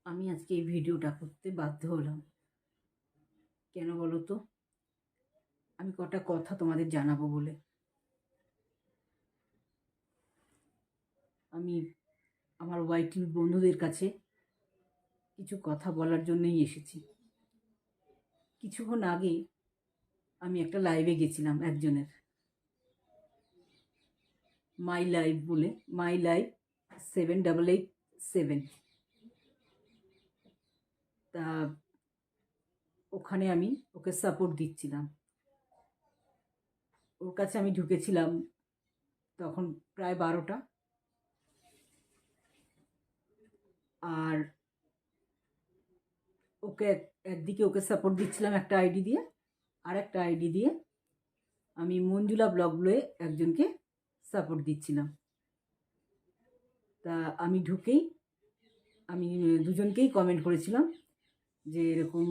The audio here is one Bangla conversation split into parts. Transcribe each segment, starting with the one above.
আমি আজকে এই ভিডিওটা করতে বাধ্য হলাম। কেন বলো তো? আমি কটা কথা তোমাদের জানাবো বলে। আমি আমার ওয়াইটির বন্ধুদের কাছে কিছু কথা বলার জন্যই এসেছি। কিছুক্ষণ আগে আমি একটা লাইভে গেছিলাম একজনের, মাই লাইভ বলে, মাই লাইভ 7887। তা ওখানে আমি ওকে সাপোর্ট দিচ্ছিলাম। ওর কাছে আমি ঢুকেছিলাম তখন প্রায় 12টা। আর ওকে একদিকে ওকে সাপোর্ট দিচ্ছিলাম একটা আইডি দিয়ে, আর একটা আইডি দিয়ে আমি মঞ্জুলা ব্লগ বলে একজনকে সাপোর্ট দিচ্ছিলাম। তা আমি ঢুকেই আমি দুজনকেই কমেন্ট করেছিলাম যে এরকম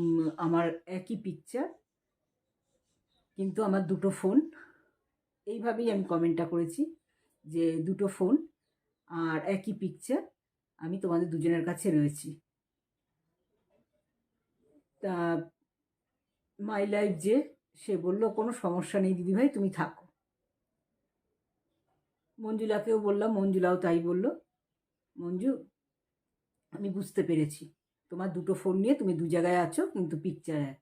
আমার একই পিকচার, কিন্তু আমার দুটো ফোন। এইভাবেই আমি কমেন্টটা করেছি যে দুটো ফোন আর একই পিকচার, আমি তোমাদের দুজনের কাছে রয়েছি। তা মাই লাইফ যে সে বলল কোনো সমস্যা নেই দিদিভাই, তুমি থাকো। মঞ্জুলাকেও বললাম, মঞ্জুলাও তাই বলল, মঞ্জু আমি বুঝতে পেরেছি তোমার দুটো ফোন নিয়ে তুমি দু জায়গায় আছো, কিন্তু পিকচার এক।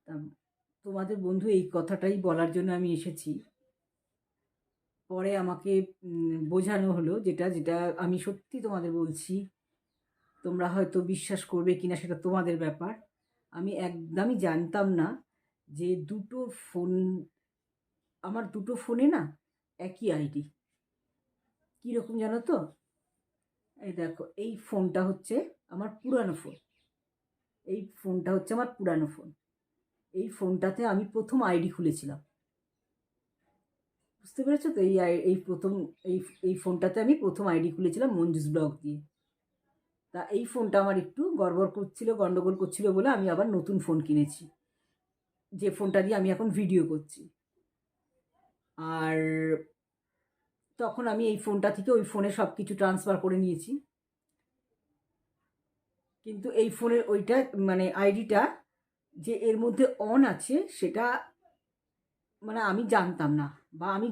তা তোমাদের বন্ধু এই কথাটাই বলার জন্য আমি এসেছি। পরে আমাকে বোঝানো হলো, যেটা যেটা আমি সত্যি তোমাদের বলছি, তোমরা হয়তো বিশ্বাস করবে কিনা সেটা তোমাদের ব্যাপার। আমি একদমই জানতাম না যে দুটো ফোন, আমার দুটো ফোনে না একই আইডি। কীরকম জানো তো? এই দেখো, এই ফোনটা হচ্ছে আমার পুরানো ফোন, এই ফোনটা হচ্ছে আমার পুরানো ফোন। এই ফোনটাতে আমি প্রথম আইডি খুলেছিলাম, বুঝতে পেরেছো তো? এই প্রথম এই এই ফোনটাতে আমি প্রথম আইডি খুলেছিলাম মঞ্জুস ব্লগ দিয়ে। তা এই ফোনটা আমার একটু গড়বড় করছিল, গন্ডগোল করছিল বলে আমি আবার নতুন ফোন কিনেছি, যে ফোনটা দিয়ে আমি এখন ভিডিও করছি। আর তখন আমি এই ফোনটা থেকে ওই ফোনে সব কিছু ট্রান্সফার করে নিয়েছি, কিন্তু এই ফোনের ওইটা মানে আইডিটা যে এর মধ্যে অন আছে সেটা মানে আমি জানতাম না, বা আমি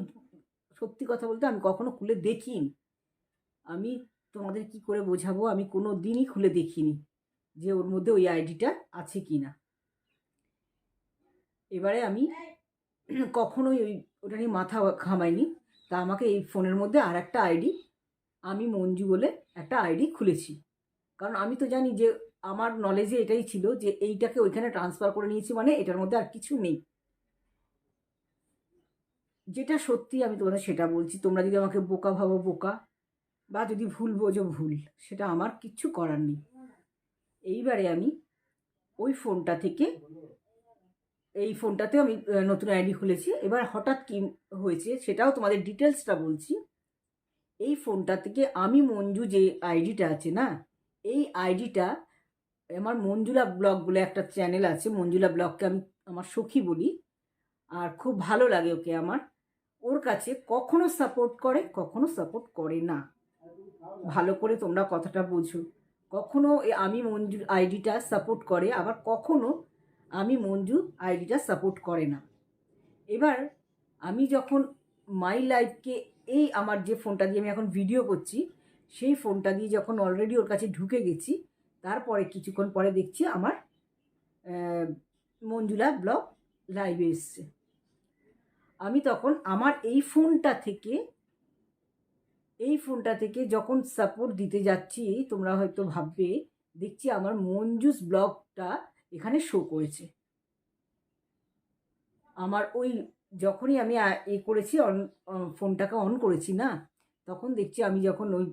সত্যি কথা বলতে আমি কখনো খুলে দেখিনি। আমি তোমাদের কি করে বোঝাবো, আমি কোনো দিনই খুলে দেখিনি যে ওর মধ্যে ওই আইডিটা আছে কি না। এবারে আমি কখনোই ওটা নিয়ে মাথা ঘামাইনি। তা আমাকে এই ফোনের মধ্যে আর একটা আইডি, আমি মঞ্জু বলে একটা আইডি খুলেছি। কারণ আমি তো জানি যে আমার নলেজে এটাই ছিল যে এইটাকে ওইখানে ট্রান্সফার করে নিয়েছি, মানে এটার মধ্যে আর কিছু নেই। যেটা সত্যি আমি তোমাদের সেটা বলছি। তোমরা যদি আমাকে বোকা ভাবো বোকা, বা যদি ভুল বোঝো ভুল, সেটা আমার কিচ্ছু করার নেই। এইবারে আমি ওই ফোনটা থেকে এই ফোনটাতে আমি নতুন আইডি খুলেছি। এবার হঠাৎ কি হয়েছে সেটাও তোমাদের ডিটেলসটা বলছি। এই ফোনটা থেকে আমি মঞ্জু যে আইডিটা আছে না, এই আইডিটা আমার মঞ্জুলা ব্লগ বলে একটা চ্যানেল আছে, মঞ্জুলা ব্লগকে আমি আমার সখী বলি, আর খুব ভালো লাগে ওকে আমার। ওর কাছে কখনো সাপোর্ট করে, কখনো সাপোর্ট করে না। ভালো করে তোমরা কথাটা বোঝো। কখনো আমি মঞ্জুর আইডিটা সাপোর্ট করে, আবার কখনো আমি মঞ্জু আইডিটা সাপোর্ট করে না। এবার আমি যখন মাই লাইফকে, এই আমার যে ফোনটা দিয়ে আমি এখন ভিডিও করছি, সেই ফোনটা দিয়ে যখন অলরেডি ওর কাছে ঢুকে গেছি, তারপরে কিছুক্ষণ পরে দেখছি আমার মঞ্জুলা ব্লগ লাইভে এসছে। আমি তখন আমার এই ফোনটা থেকে যখন সাপোর্ট দিতে যাচ্ছি, তোমরা হয়তো ভাববে, দেখছি আমার মঞ্জুস ব্লগটা এখানে শো করেছে। আমার ওই যখনই আমি করেছি, ফোনটাকে অন করেছি না, তখন দেখছি আমি যখন ওই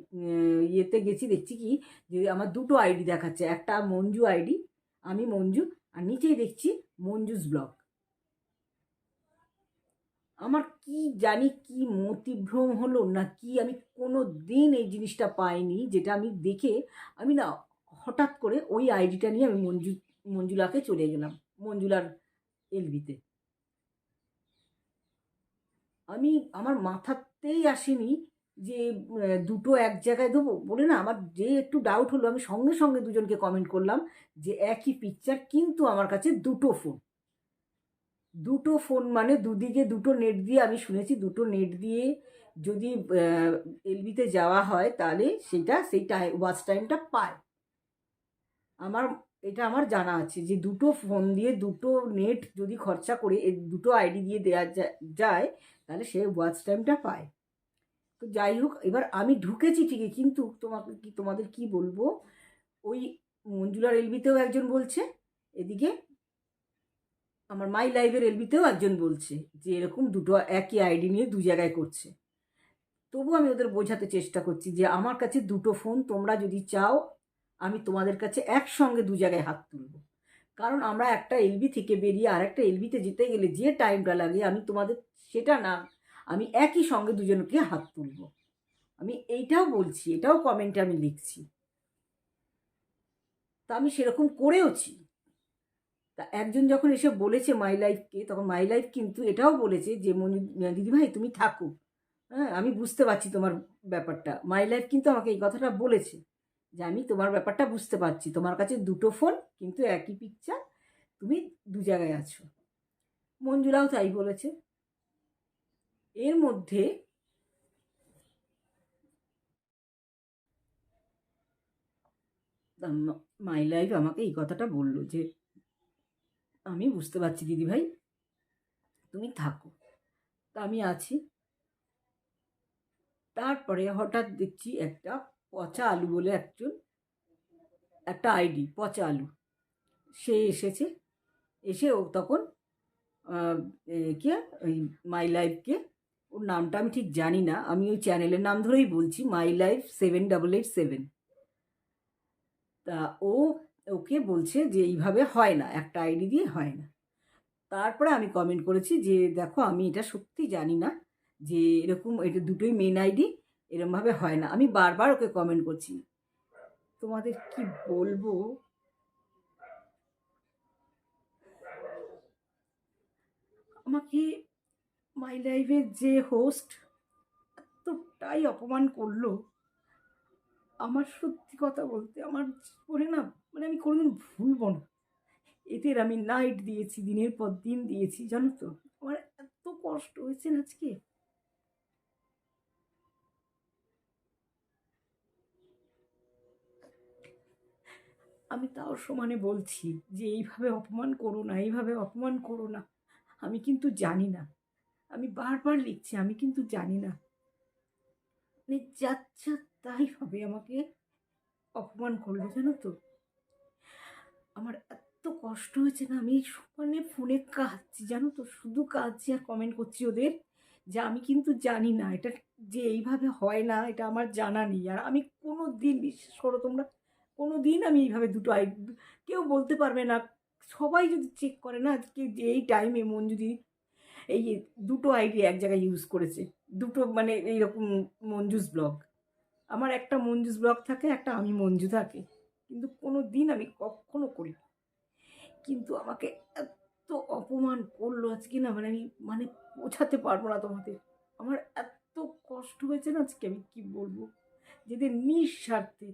ইয়েতে গেছি, দেখছি কি যে আমার দুটো আইডি দেখাচ্ছে, একটা মঞ্জু আইডি, আমি মঞ্জু, আর নিচেই দেখছি মঞ্জুস ব্লগ। আমার কি জানি কি মতিভ্রম হলো না কি, আমি কোনো দিন এই জিনিসটা পাইনি, যেটা আমি দেখে আমি না হঠাৎ করে ওই আইডিটা নিয়ে আমি মঞ্জুলাকে চলে গেলাম, মঞ্জুলার এলবিতে। আমি আমার মাথাতেই আসেনি যে দুটো এক জায়গায় দেবো বলে না, আমার যে একটু ডাউট হলো আমি সঙ্গে সঙ্গে দুজনকে কমেন্ট করলাম যে একই পিকচার, কিন্তু আমার কাছে দুটো ফোন। দুটো ফোন মানে দুদিকে দুটো নেট দিয়ে, আমি শুনেছি দুটো নেট দিয়ে যদি এলবিতে যাওয়া হয় তাহলে সেই ওয়াচ টাইমটা পায়। আমার এটা আমার জানা আছে যে দুটো ফোন দিয়ে দুটো নেট যদি খরচা করে এই দুটো আইডি দিয়ে দেওয়া যায় তাহলে সে ওয়াচ টাইমটা পায়। তো যাই হোক, এবার আমি ঢুকেছি ঠিকই, কিন্তু তোমাদের কি বলবো, ওই মঞ্জুলার এলবিতেও একজন বলছে, এদিকে আমার মাই লাইভের এলবিতেও একজন বলছে যে এরকম দুটো একই আইডি নিয়ে দু জায়গায় করছে। তবু আমি ওদের বোঝাতে চেষ্টা করছি যে আমার কাছে দুটো ফোন, তোমরা যদি চাও আমি তোমাদের কাছে একসঙ্গে দু জায়গায় হাত তুলব। কারণ আমরা একটা এলবি থেকে বেরিয়ে আর একটা এলবিতে যেতে গেলে যে টাইমটা লাগে, আমি তোমাদের সেটা না, আমি একই সঙ্গে দুজনকে হাত তুলব। আমি এইটাও বলছি, এটাও কমেন্টে আমি লিখছি, তা আমি সেরকম করেওছি। তা একজন যখন এসে বলেছে মাই লাইফকে, তখন মাই লাইফ কিন্তু এটাও বলেছে যে দিদিভাই তুমি থাকো, হ্যাঁ আমি বুঝতে পারছি তোমার ব্যাপারটা। মাই লাইফ কিন্তু আমাকে এই কথাটা বলেছে যে আমি তোমার ব্যাপারটা বুঝতে পারছি, তোমার কাছে দুটো ফোন কিন্তু একই পিকচার, তুমি দু জায়গায় আছো। মঞ্জুলাও তাই বলেছে। এর মধ্যে মাই লাইফ আমাকে এই কথাটা বললো যে আমি বুঝতে পারছি দিদিভাই, তুমি থাকো। তা আমি আছি। তারপরে হঠাৎ দেখছি একটা পচা আলু বলে একটা আইডি, পচা আলু, সে এসেছে। এসে ও তখন কে ওই মাই লাইফকে, ওর নামটা আমি ঠিক জানি না, আমি ওই চ্যানেলের নাম ধরেই বলছি, মাই লাইফ 7887। তা ওকে বলছে যে এইভাবে হয় না, একটা আইডি দিয়ে হয় না। তারপরে আমি কমেন্ট করেছি যে দেখো আমি এটা সত্যি জানি না যে এরকম, এটা দুটোই মেন আইডি, এরকমভাবে হয় না। আমি বারবার ওকে কমেন্ট করছি। তোমাদের কি বলবো, আমাকে মাই লাইফের যে হোস্ট এতটাই অপমান করলো, আমার সত্যি কথা বলতে আমার জীবনে না, মানে আমি কোনোদিন ভুলবো না। এদের আমি নাইট দিয়েছি, দিনের পর দিন দিয়েছি, জানো তো আমার এত কষ্ট হয়েছে না আজকে। আমি তাও সমানে বলছি যে এইভাবে অপমান করো না, এইভাবে অপমান করো না। আমি কিন্তু জানি না, আমি বারবার লিখছি, আমি কিন্তু জানি না, মানে যাচ্ছা তাই ভাবে আমাকে অপমান করলো, জানো তো। আমার এত কষ্ট হয়েছে না, আমি মানে ফোনে কাঁদছি, জানো তো, শুধু কাঁদছি আর কমেন্ট করছি ওদের যে আমি কিন্তু জানি না এটা যে এইভাবে হয় না, এটা আমার জানা নেই। আর আমি কোনো দিন, বিশ্বাস করো তোমরা, কোনো দিন আমি এইভাবে দুটো কেউ বলতে পারবে না। সবাই যদি চেক করে না আজকে যে এই টাইমে মঞ্জুদি এই দুটো আইডি এক জায়গায় ইউজ করেছে, দুটো মানে এইরকম মঞ্জুস ব্লগ, আমার একটা মঞ্জুস ব্লগ থাকে, একটা আমি মঞ্জু থাকে, কিন্তু কোনো দিন আমি কখনো করি না। কিন্তু আমাকে এত অপমান করলো আজকে না, মানে আমি মানে বোঝাতে পারবো না তোমাদের। আমার এত কষ্ট হয়েছে না আজকে, আমি কি বলবো। যেদের নিঃস্বার্থে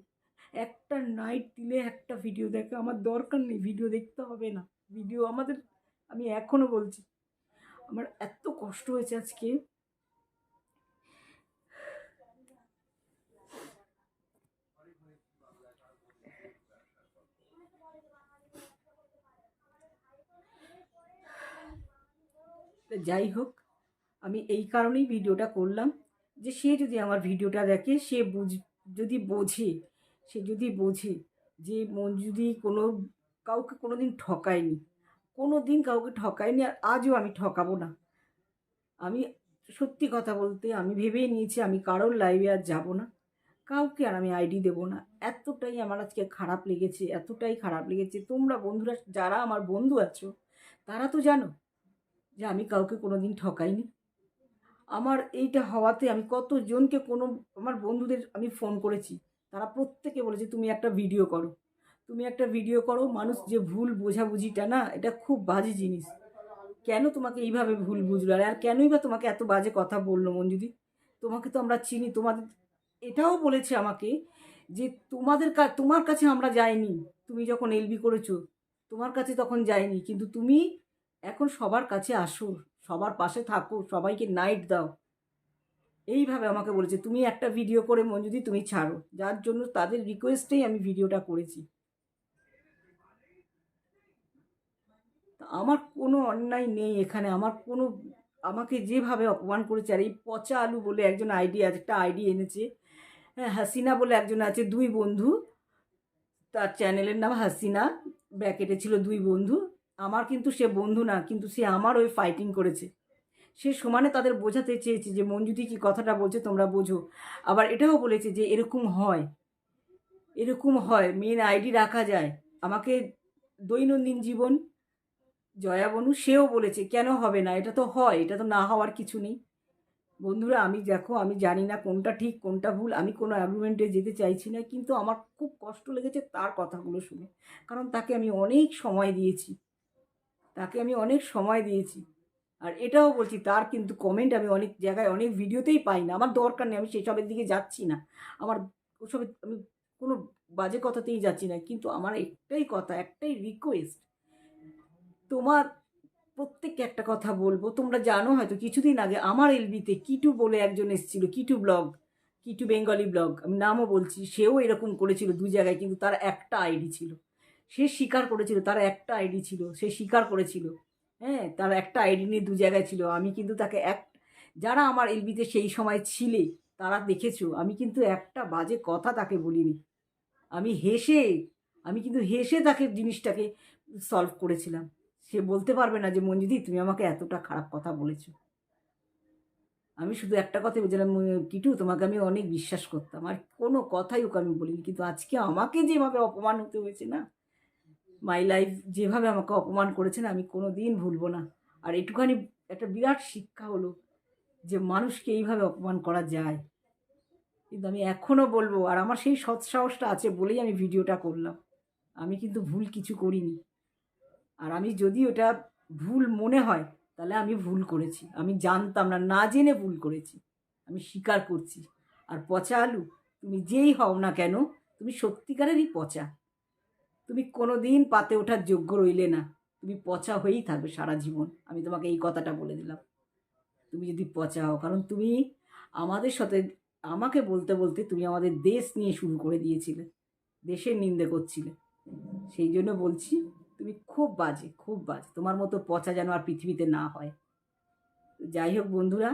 একটা নাইট দিলে একটা ভিডিও দেখে, আমার দরকার নেই ভিডিও দেখতে হবে না, ভিডিও আমাদের, আমি এখনো বলছি আমার এত কষ্ট হয়েছে আজকে। যাই হোক, আমি এই কারণেই ভিডিওটা করলাম যে সে যদি আমার ভিডিওটা দেখে, সে যদি বোঝে, সে যদি বোঝে যে মঞ্জুদি কাউকে কোনো দিন ঠকায়নি, কোনো দিন কাউকে ঠকায়নি, আর আজও আমি ঠকাবো না। আমি সত্যি কথা বলতে আমি ভেবেই নিয়েছি আমি কারোর লাইভে আর যাব না, কাউকে আর আমি আইডি দেবো না। এতটাই আমার আজকে খারাপ লেগেছে, এতটাই খারাপ লেগেছে। তোমরা বন্ধুরা যারা আমার বন্ধু আছো তারা তো জানো যে আমি কাউকে কোনো দিন ঠকাইনি। আমার এইটা হওয়াতে আমি কতজনকে, আমার বন্ধুদের আমি ফোন করেছি, তারা প্রত্যেকে বলেছে তুমি একটা ভিডিও করো, তুমি একটা ভিডিও করো। মানুষ যে ভুল বোঝাবুঝিটা না, এটা খুব বাজে জিনিস। কেন তোমাকে এইভাবে ভুল বুঝলো, আর কেনই বা তোমাকে এত বাজে কথা বললো মঞ্জুদি? তোমাকে তো আমরা চিনি, তোমাদের এটাও বলেছে আমাকে যে তোমার কাছে আমরা যাইনি, তুমি যখন এলবি করেছো তোমার কাছে তখন যাইনি, কিন্তু তুমি এখন সবার কাছে আসো, সবার পাশে থাকো, সবাইকে নাইট দাও, এইভাবে আমাকে বলেছে। তুমি একটা ভিডিও করে মঞ্জুদি তুমি ছাড়ো, যার জন্য তাদের রিকোয়েস্টেই আমি ভিডিওটা করেছি। আমার কোনো অন্যায় নেই এখানে, আমাকে যেভাবে অপমান করেছে, আর এই পচা আলু বলে একজন একটা আইডি এনেছে, হ্যাঁ, হাসিনা বলে একজন আছে, দুই বন্ধু, তার চ্যানেলের নাম হাসিনা, ব্র্যাকেটে ছিল দুই বন্ধু। আমার কিন্তু সে বন্ধু না, কিন্তু সে আমার ওই ফাইটিং করেছে। সে সমানে তাদের বোঝাতে চেয়েছে যে মঞ্জুদি কি কথাটা বলছে তোমরা বোঝো। আবার এটাও বলেছে যে এরকম হয় মেন আইডি রাখা যায়। আমাকে দৈনন্দিন জীবন জয়া বনু সেও বলেছে কেন হবে না, এটা তো হয়, এটা তো না হওয়ার কিছু নেই। বন্ধুরা, আমি জানি না কোনটা ঠিক কোনটা ভুল, আমি কোনো আর্গুমেন্টে যেতে চাইছি না, কিন্তু আমার খুব কষ্ট লেগেছে তার কথাগুলো শুনে, কারণ তাকে আমি অনেক সময় দিয়েছি। আর এটাও বলছি, তার কিন্তু কমেন্ট আমি অনেক জায়গায় অনেক ভিডিওতেই পাই না, আমার দরকার নেই, আমি সেসবের দিকে যাচ্ছি না, আমার ওসবে আমি কোনো বাজে কথাতেই যাচ্ছি না, কিন্তু আমার একটাই কথা, একটাই রিকোয়েস্ট, তোমার প্রত্যেককে একটা কথা বলবো, তোমরা জানো হয়তো কিছুদিন আগে আমার এলবিতে কিটু বলে একজন এসেছিল, কিটু বেঙ্গলি ব্লগ, আমি নামও বলছি, সেও এরকম করেছিল দু জায়গায়, কিন্তু তার একটা আইডি ছিল, সে স্বীকার করেছিল তার একটা আইডি ছিল, সে স্বীকার করেছিল, হ্যাঁ, তার একটা আইডি নিয়ে দু জায়গায় ছিল। আমি কিন্তু তাকে যারা আমার এলবিতে সেই সময় ছিলে তারা দেখেছো, আমি কিন্তু একটা বাজে কথা তাকে বলিনি, আমি হেসে আমি কিন্তু হেসে তাকে জিনিসটাকে সলভ করেছিলাম। সে বলতে পারবে না যে মঞ্জুদি তুমি আমাকে এতটা খারাপ কথা বলেছো। আমি শুধু একটা কথাই বলছিলাম, কিটু তোমাকে আমি অনেক বিশ্বাস করতাম, আর কোনো কথাই ওকে আমি বলিনি, কিন্তু আজকে আমাকে যেভাবে অপমান হতে হয়েছে না, মাই লাইফ যেভাবে আমাকে অপমান করেছে না, আমি কোনো দিন ভুলবো না। আর একটুখানি একটা বিরাট শিক্ষা হলো যে মানুষকে এইভাবে অপমান করা যায়, কিন্তু আমি এখনও বলবো, আর আমার সেই সৎসাহসটা আছে বলেই আমি ভিডিওটা করলাম, আমি কিন্তু ভুল কিছু করিনি। আর আমি যদি ওটা ভুল মনে হয় তাহলে আমি ভুল করেছি, আমি জানতাম না, না জেনে ভুল করেছি, আমি স্বীকার করছি। আর পচা আলু, তুমি যেই হও না কেন, তুমি সত্যিকারেরই পচা, তুমি কোনো দিন পাতে ওঠার যোগ্য রইলে না, তুমি পচা হয়েই থাকবে সারা জীবন, আমি তোমাকে এই কথাটা বলে দিলাম। তুমি যদি পচা হও, কারণ তুমি আমাদের সাথে, আমাকে বলতে বলতে তুমি আমাদের দেশ নিয়ে শুরু করে দিয়েছিলে, দেশের নিন্দে করছিলে, সেই জন্য বলছি তুমি খুব বাজে, খুব বাজে, তোমার মতো পচা যেন আর পৃথিবীতে না হয়। যাই হোক বন্ধুরা,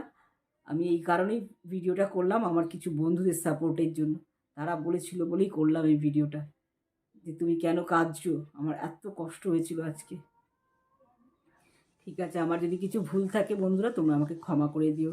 আমি এই কারণেই ভিডিওটা করলাম, আমার কিছু বন্ধুদের সাপোর্টের জন্য, তারা বলেছিল বলেই করলাম এই ভিডিওটা, যে তুমি কেন কাঁদছো, আমার এত কষ্ট হয়েছিল আজকে। ঠিক আছে, আমার যদি কিছু ভুল থাকে বন্ধুরা তোমরা আমাকে ক্ষমা করে দিও।